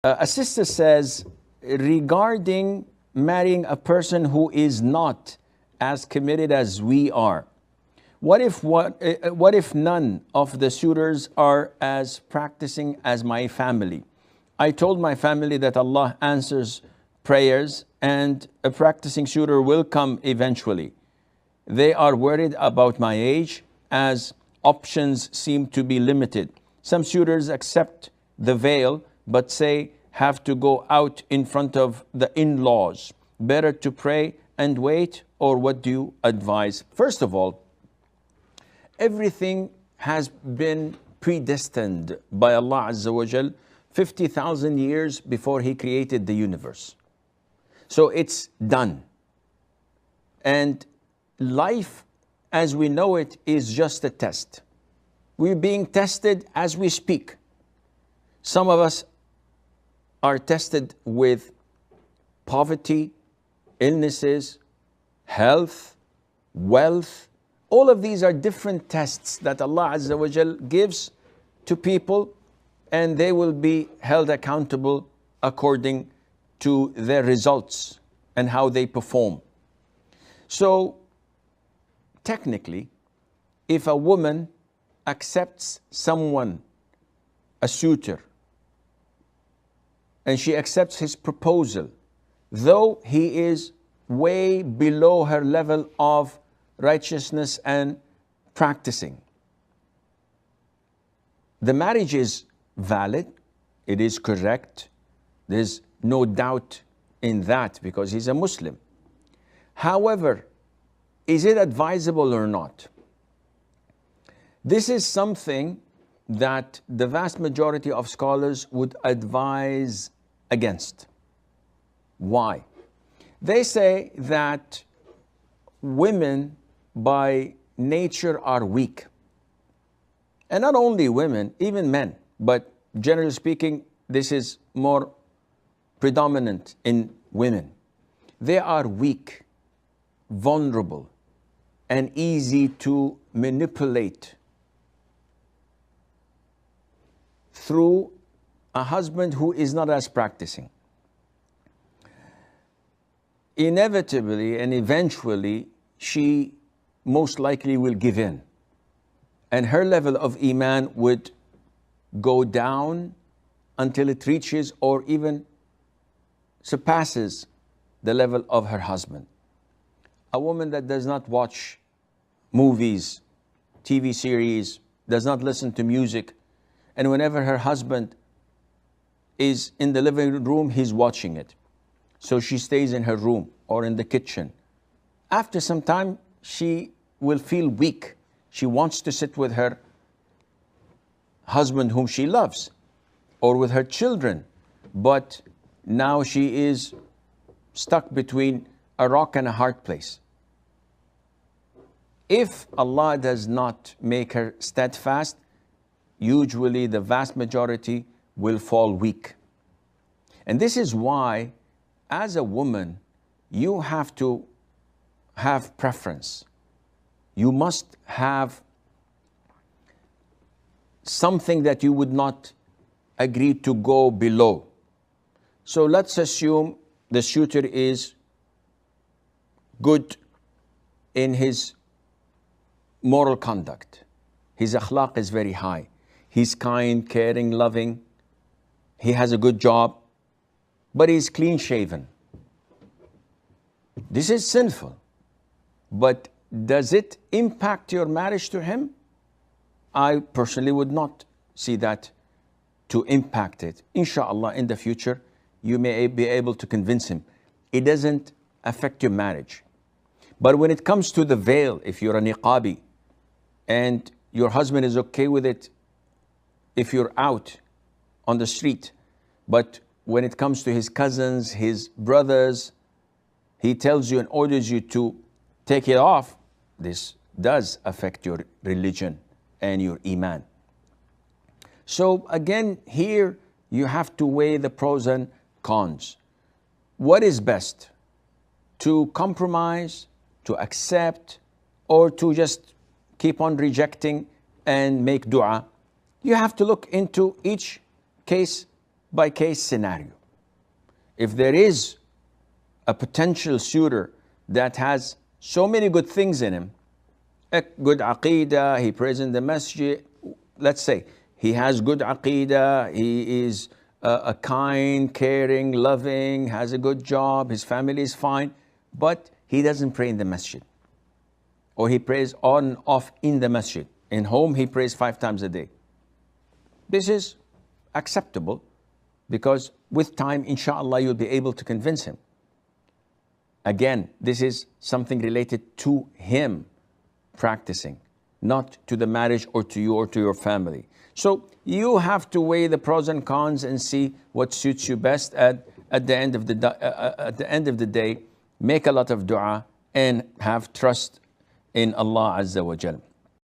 A sister says, regarding marrying a person who is not as committed as we are, what if none of the suitors are as practicing as my family? I told my family that Allah answers prayers and a practicing suitor will come eventually. They are worried about my age as options seem to be limited. Some suitors accept the veil but say have to go out in front of the in-laws. Better to pray and wait, or what do you advise? First of all, everything has been predestined by Allah Azza wa Jal 50,000 years before He created the universe. So it's done. And life as we know it is just a test. We're being tested as we speak. Some of us are tested with poverty, illnesses, health, wealth. All of these are different tests that Allah Azza wa Jal gives to people, and they will be held accountable according to their results and how they perform. So, technically, if a woman accepts someone, a suitor, and she accepts his proposal, though he is way below her level of righteousness and practicing, the marriage is valid, it is correct, there's no doubt in that because he's a Muslim. However, is it advisable or not? This is something that the vast majority of scholars would advise against. Why? They say that women by nature are weak. And not only women, even men, but generally speaking, this is more predominant in women. They are weak, vulnerable, and easy to manipulate through a husband who is not as practicing. Inevitably and eventually, she most likely will give in, and her level of Iman would go down until it reaches or even surpasses the level of her husband. A woman that does not watch movies, TV series, does not listen to music, and whenever her husband is in the living room, he's watching it. So she stays in her room or in the kitchen. After some time, she will feel weak. She wants to sit with her husband whom she loves, or with her children, but now she is stuck between a rock and a hard place. If Allah does not make her steadfast, usually the vast majority will fall weak. And this is why, as a woman, you have to have preference. You must have something that you would not agree to go below. So let's assume the suitor is good in his moral conduct. His akhlaq is very high. He's kind, caring, loving. He has a good job, but he's clean shaven. This is sinful. But does it impact your marriage to him? I personally would not see that to impact it. Inshallah, in the future, you may be able to convince him. It doesn't affect your marriage. But when it comes to the veil, if you're a niqabi and your husband is okay with it if you're out on the street, but when it comes to his cousins, his brothers, he tells you and orders you to take it off, this does affect your religion and your iman. So again, here you have to weigh the pros and cons. What is best? To compromise, to accept, or to just keep on rejecting and make dua? You have to look into each case by case scenario. If there is a potential suitor that has so many good things in him, a good aqeedah, he prays in the masjid, let's say he has good aqeedah, he is a kind, caring, loving, has a good job, his family is fine, but he doesn't pray in the masjid. Or he prays on and off in the masjid. In home, he prays 5 times a day. This is acceptable because with time, inshallah, you'll be able to convince him. Again, this is something related to him practicing, not to the marriage or to you or to your family. So you have to weigh the pros and cons and see what suits you best. At the end of the day, make a lot of dua and have trust in Allah Azza wa Jal.